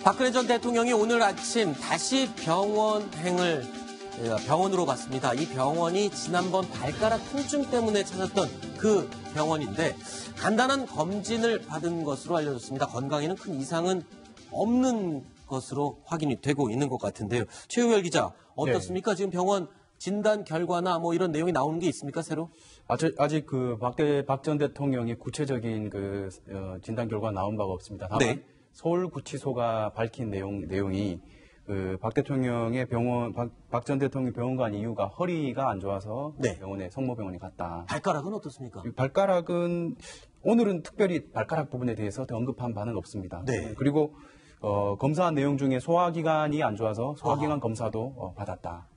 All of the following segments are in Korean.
박근혜 전 대통령이 오늘 아침 다시 병원으로 갔습니다. 이 병원이 지난번 발가락 통증 때문에 찾았던 그 병원인데 간단한 검진을 받은 것으로 알려졌습니다. 건강에는 큰 이상은 없는 것으로 확인이 되고 있는 것 같은데요. 최우열 기자, 어떻습니까? 네. 지금 병원 진단 결과나 뭐 이런 내용이 나오는 게 있습니까, 새로? 아직 박 전 대통령의 구체적인 진단 결과 나온 바가 없습니다. 다만 네. 서울구치소가 밝힌 내용이 박 전 대통령 병원 간 이유가 허리가 안 좋아서 네. 성모병원에 갔다. 발가락은 어떻습니까? 발가락은 오늘은 특별히 발가락 부분에 대해서 언급한 바는 없습니다. 네. 그리고 검사한 내용 중에 소화기관이 안 좋아서 소화기관 검사도 받았다.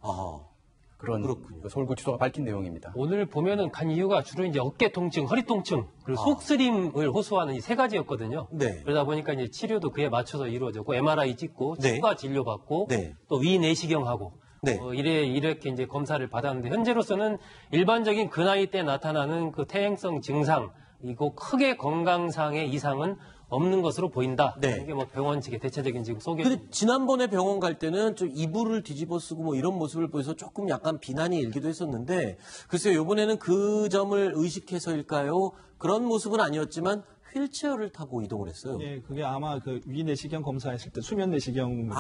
그렇군요. 서울구치소가 밝힌 내용입니다. 오늘 보면은 간 이유가 주로 이제 어깨 통증, 허리 통증, 그리고 속쓰림을 호소하는 이 세 가지였거든요. 네. 그러다 보니까 이제 치료도 그에 맞춰서 이루어졌고, MRI 찍고, 네. 치과 진료 받고, 네. 또 위내시경하고, 네. 이렇게 이제 검사를 받았는데, 현재로서는 일반적인 그 나이 때 나타나는 그 퇴행성 증상, 이거 크게 건강상의 이상은 없는 것으로 보인다. 네. 이게 뭐 병원 측의 대체적인 지금 소개. 근데 지난번에 병원 갈 때는 좀 이불을 뒤집어 쓰고 뭐 이런 모습을 보여서 조금 약간 비난이 일기도 했었는데, 글쎄요, 이번에는 그 점을 의식해서일까요? 그런 모습은 아니었지만 휠체어를 타고 이동을 했어요. 네, 그게 아마 그 위내시경 검사했을 때 수면 내시경이면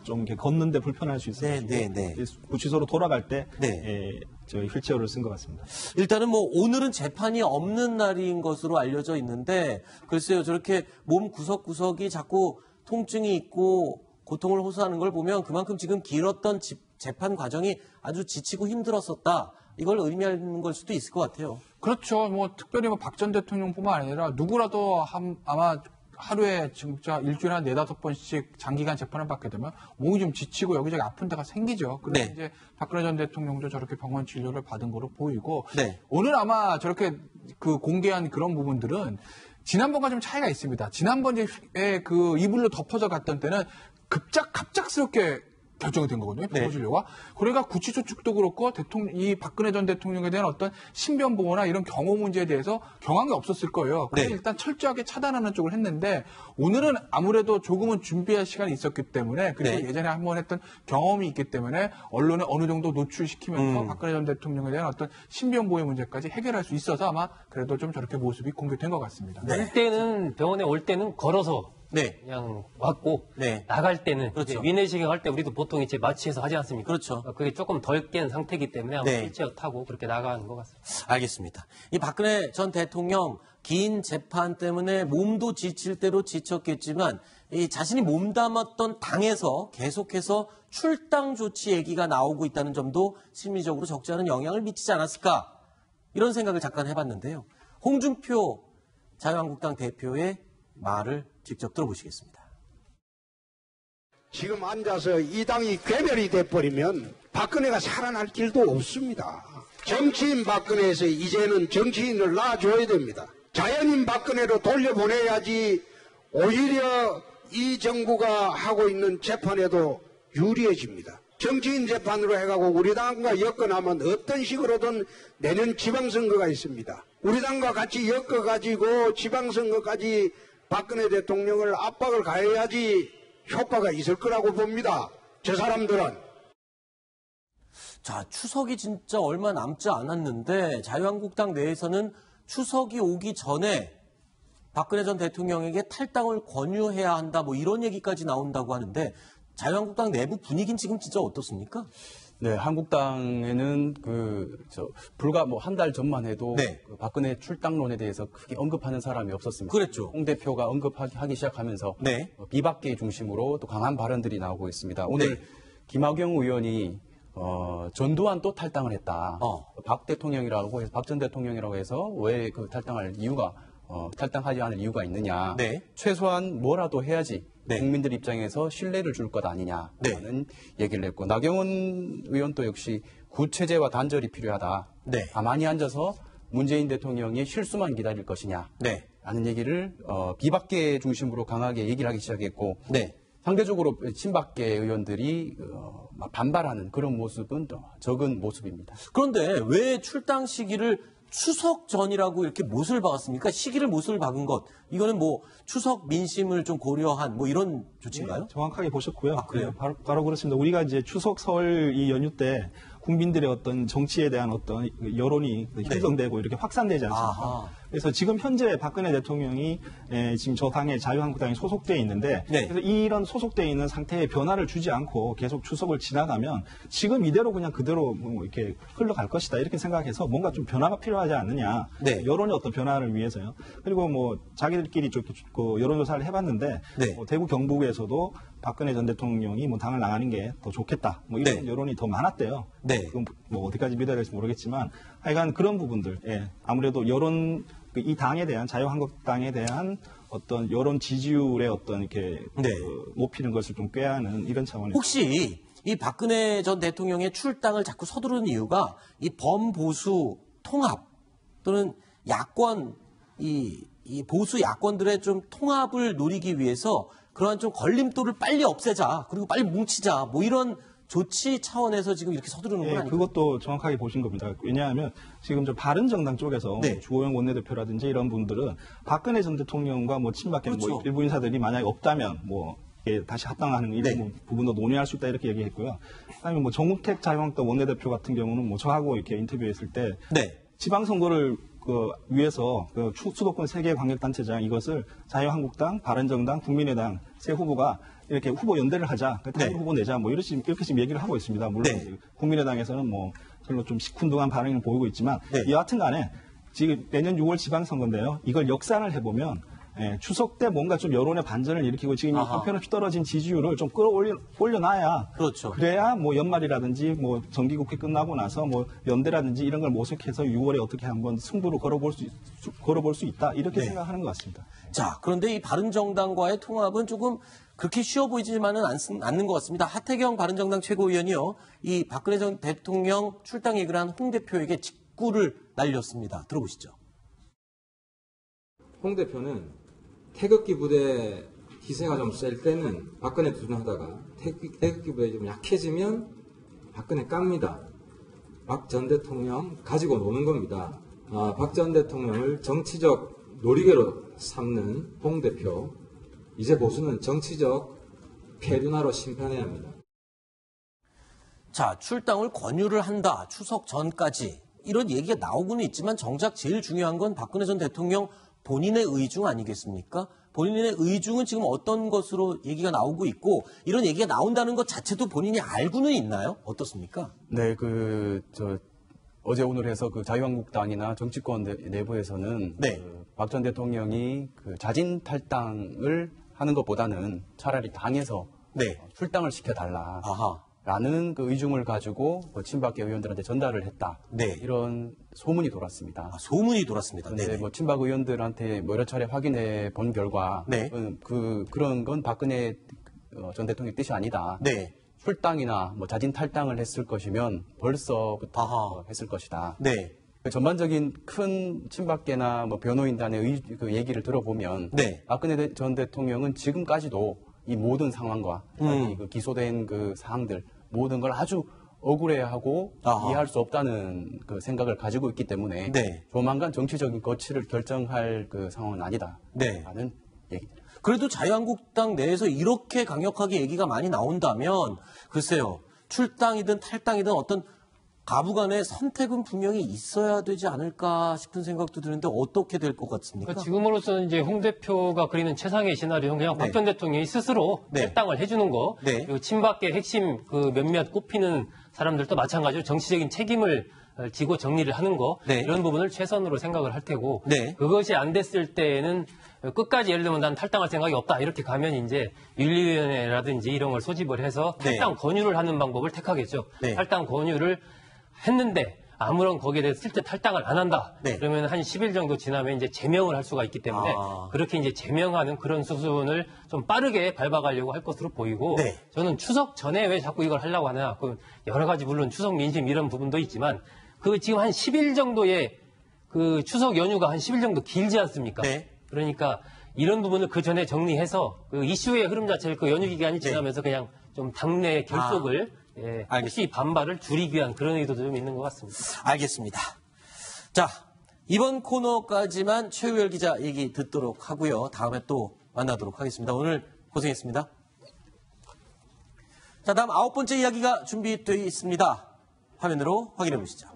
좀 이렇게 걷는데 불편할 수 있어서 구치소로 돌아갈 때 저희 휠체어를 쓴 것 같습니다. 일단은 뭐 오늘은 재판이 없는 날인 것으로 알려져 있는데, 글쎄요, 저렇게 몸 구석구석이 자꾸 통증이 있고 고통을 호소하는 걸 보면 그만큼 지금 길었던 재판 과정이 아주 지치고 힘들었었다. 이걸 의미하는 걸 수도 있을 것 같아요. 그렇죠. 특별히 박 전 대통령뿐만 아니라 누구라도 아마 하루에 진짜 일주일에 한 4-5번씩 장기간 재판을 받게 되면 몸이 좀 지치고 여기저기 아픈 데가 생기죠. 그래서 이제 박근혜 전 대통령도 저렇게 병원 진료를 받은 거로 보이고, 오늘 아마 저렇게 공개한 그런 부분들은 지난번과 좀 차이가 있습니다. 지난번에 이불로 덮어져 갔던 때는 갑작스럽게 결정이 된 거거든요. 병원 진료가. 그러니까 구치소 측도 그렇고 이 박근혜 전 대통령에 대한 어떤 신변 보호나 이런 경호 문제에 대해서 경황이 없었을 거예요. 그래서 일단 철저하게 차단하는 쪽을 했는데, 오늘은 아무래도 조금은 준비할 시간이 있었기 때문에, 그리고 예전에 한번 했던 경험이 있기 때문에 언론에 어느 정도 노출시키면서 박근혜 전 대통령에 대한 어떤 신변 보호 문제까지 해결할 수 있어서 아마 그래도 좀 저렇게 모습이 공개된 것 같습니다. 병원에 올 때는 걸어서 그냥 왔고, 나갈 때는 위내시경 할 때 우리도 보통 이제 마취해서 하지 않습니까? 그렇죠. 그게 조금 덜 깬 상태이기 때문에 아마 휠체어 타고 그렇게 나가는 것 같습니다. 알겠습니다. 이 박근혜 전 대통령 긴 재판 때문에 몸도 지칠 대로 지쳤겠지만, 이 자신이 몸담았던 당에서 계속해서 출당 조치 얘기가 나오고 있다는 점도 심리적으로 적지 않은 영향을 미치지 않았을까, 이런 생각을 잠깐 해봤는데요. 홍준표 자유한국당 대표의 말을 직접 들어보시겠습니다. 지금 앉아서 이 당이 괴멸이 돼버리면 박근혜가 살아날 길도 없습니다. 정치인 박근혜에서 이제는 정치인을 놔줘야 됩니다. 자연인 박근혜로 돌려보내야지 오히려 이 정부가 하고 있는 재판에도 유리해집니다. 정치인 재판으로 해가고 우리 당과 엮어나면 어떤 식으로든 내년 지방선거가 있습니다. 우리 당과 같이 엮어가지고 지방선거까지 박근혜 대통령을 압박을 가해야지 효과가 있을 거라고 봅니다. 저 사람들은. 자, 추석이 진짜 얼마 남지 않았는데 자유한국당 내에서는 추석이 오기 전에 박근혜 전 대통령에게 탈당을 권유해야 한다, 뭐 이런 얘기까지 나온다고 하는데, 자유한국당 내부 분위기는 지금 진짜 어떻습니까? 네, 한국당에는 불과 한 달 전만 해도 박근혜 출당론에 대해서 크게 언급하는 사람이 없었습니다. 그랬죠. 홍 대표가 언급하기 시작하면서 비박계 중심으로 또 강한 발언들이 나오고 있습니다. 오늘 김학영 의원이 전두환 또 탈당을 했다. 박 전 대통령이라고 해서 왜 탈당하지 않을 이유가 있느냐. 최소한 뭐라도 해야지. 국민들 입장에서 신뢰를 줄 것 아니냐라는 얘기를 했고, 나경원 의원도 역시 구체제와 단절이 필요하다. 가만히 앉아서 문재인 대통령의 실수만 기다릴 것이냐 라는 얘기를 비박계 중심으로 강하게 얘기를 하기 시작했고, 상대적으로 친박계 의원들이 반발하는 그런 모습은 더 적은 모습입니다. 그런데 왜 출당 시기를 추석 전이라고 이렇게 못을 박았습니까? 시기를 못을 박은 것. 이거는 뭐 추석 민심을 좀 고려한 뭐 이런 조치인가요? 네, 정확하게 보셨고요. 그래요? 네, 바로 그렇습니다. 우리가 이제 추석 설 이 연휴 때 국민들의 어떤 정치에 대한 어떤 여론이 형성되고 이렇게 확산되지 않습니까? 아하. 그래서 지금 현재 박근혜 대통령이 지금 저 당의 자유한국당에 소속돼 있는데 네. 그래서 이런 소속돼 있는 상태에 변화를 주지 않고 계속 추석을 지나가면 지금 이대로 그냥 그대로 뭐 이렇게 흘러갈 것이다 이렇게 생각해서 뭔가 좀 변화가 필요하지 않느냐. 네. 여론의 어떤 변화를 위해서요. 그리고 뭐 자기들끼리 좀 여론조사를 해봤는데 네. 뭐 대구 경북에서도 박근혜 전 대통령이 뭐 당을 나가는 게 더 좋겠다. 뭐 이런 네. 여론이 더 많았대요. 네. 그건 뭐 어디까지 믿어야 될지 모르겠지만 하여간 그런 부분들, 예. 아무래도 여론 이 당에 대한 자유한국당에 대한 어떤 여론 지지율의 어떤 이렇게 네. 높이는 것을 좀 꾀하는 이런 차원에서 혹시 이 박근혜 전 대통령의 출당을 자꾸 서두르는 이유가 이 범보수 통합 또는 야권 이 보수 야권들의 좀 통합을 노리기 위해서 그러한 좀 걸림돌을 빨리 없애자 그리고 빨리 뭉치자 뭐 이런 조치 차원에서 지금 이렇게 서두르는 건 예, 아니고 그것도 정확하게 보신 겁니다. 왜냐하면 지금 저 바른정당 쪽에서 네. 주호영 원내대표라든지 이런 분들은 박근혜 전 대통령과 뭐 친박계 그렇죠. 뭐 일부 인사들이 만약에 없다면 뭐 이게 다시 합당하는 이런 네. 부분도 논의할 수 있다 이렇게 얘기했고요. 그다음에 뭐 정우택 자유한국당 원내대표 같은 경우는 뭐 저하고 이렇게 인터뷰했을 때 네. 지방선거를 위해서 수도권 3개 광역단체장 이것을 자유한국당, 바른정당, 국민의당 세 후보가 이렇게 후보 연대를 하자, 단일 네. 후보 내자, 뭐 이렇게 지금 얘기를 하고 있습니다. 물론 네. 국민의당에서는 뭐 별로 좀 시큰둥한 반응을 보이고 있지만 네. 여하튼간에 지금 내년 6월 지방선거인데요. 이걸 역산을 해보면 추석 때 뭔가 좀 여론의 반전을 일으키고 지금 이 아하. 형편없이 떨어진 지지율을 좀 올려놔야 그렇죠. 그래야 뭐 연말이라든지 뭐 정기국회 끝나고 나서 뭐 연대라든지 이런 걸 모색해서 6월에 어떻게 한번 승부를 걸어볼 수 있다 이렇게 네. 생각하는 것 같습니다. 자, 그런데 이 바른정당과의 통합은 조금 그렇게 쉬워 보이지만은 않는 것 같습니다. 하태경 바른정당 최고위원이요. 이 박근혜 전 대통령 출당 얘기를 한 홍 대표에게 직구를 날렸습니다. 들어보시죠. 홍 대표는 태극기 부대 기세가 좀 셀 때는 박근혜 두둔하다가 태극기 부대 좀 약해지면 박근혜 깝니다. 박 전 대통령 가지고 노는 겁니다. 박 전 대통령을 정치적 놀이개로 삼는 홍 대표, 이제 보수는 정치적 폐륜화로 심판해야 합니다. 자, 출당을 권유를 한다. 추석 전까지. 이런 얘기가 나오고는 있지만 정작 제일 중요한 건 박근혜 전 대통령 본인의 의중 아니겠습니까? 본인의 의중은 지금 어떤 것으로 얘기가 나오고 있고 이런 얘기가 나온다는 것 자체도 본인이 알고는 있나요? 어떻습니까? 네, 어제 오늘 해서 자유한국당이나 정치권 내부에서는 네. 박 전 대통령이 자진 탈당을 하는 것보다는 차라리 당에서 네. 출당을 시켜달라. 아하. 라는 의중을 가지고 친박계 의원들한테 전달을 했다. 네. 이런 소문이 돌았습니다. 소문이 돌았습니다. 그런데 네. 친박 의원들한테 여러 차례 확인해 본 결과 네. 그런 건 박근혜 전 대통령의 뜻이 아니다. 네. 출당이나 자진 탈당을 했을 것이면 벌써부터 아하. 했을 것이다. 네. 전반적인 큰 친박계나 변호인단의 얘기를 들어보면 네. 박근혜 전 대통령은 지금까지도 이 모든 상황과 기소된 사항들 모든 걸 아주 억울해하고 아하. 이해할 수 없다는 생각을 가지고 있기 때문에 네. 조만간 정치적인 거취를 결정할 상황은 아니다. 네. 라는 얘기. 그래도 자유한국당 내에서 이렇게 강력하게 얘기가 많이 나온다면 글쎄요. 출당이든 탈당이든 어떤 가부간의 선택은 분명히 있어야 되지 않을까 싶은 생각도 드는데 어떻게 될 것 같습니까? 그러니까 지금으로서는 이제 홍 대표가 그리는 최상의 시나리오는 그냥 네. 박 전 대통령이 스스로 네. 탈당을 해주는 거. 네. 그리고 친박계 핵심 몇몇 꼽히는 사람들도 마찬가지로 정치적인 책임을 지고 정리를 하는 거. 네. 이런 부분을 최선으로 생각을 할 테고. 네. 그것이 안 됐을 때에는 끝까지 예를 들면 난 탈당할 생각이 없다. 이렇게 가면 이제 윤리위원회라든지 이런 걸 소집을 해서 탈당 네. 권유를 하는 방법을 택하겠죠. 네. 탈당 권유를 했는데 아무런 거기에 대해서 실제 탈당을 안 한다. 네. 그러면 한 10일 정도 지나면 이제 제명을 할 수가 있기 때문에 그렇게 이제 제명하는 그런 수순을 좀 빠르게 밟아가려고 할 것으로 보이고 네. 저는 추석 전에 왜 자꾸 이걸 하려고 하냐. 여러 가지 물론 추석 민심 이런 부분도 있지만 지금 한 10일 정도의 추석 연휴가 한 10일 정도 길지 않습니까? 네. 그러니까 이런 부분을 그 전에 정리해서 이슈의 흐름 자체를 연휴 기간이 지나면서 그냥 좀 당내 결속을 혹시 반발을 줄이기 위한 그런 의도도 좀 있는 것 같습니다. 알겠습니다. 자, 이번 코너까지만 최우열 기자 얘기 듣도록 하고요. 다음에 또 만나도록 하겠습니다. 오늘 고생했습니다. 자, 다음 9번째 이야기가 준비되어 있습니다. 화면으로 확인해 보시죠.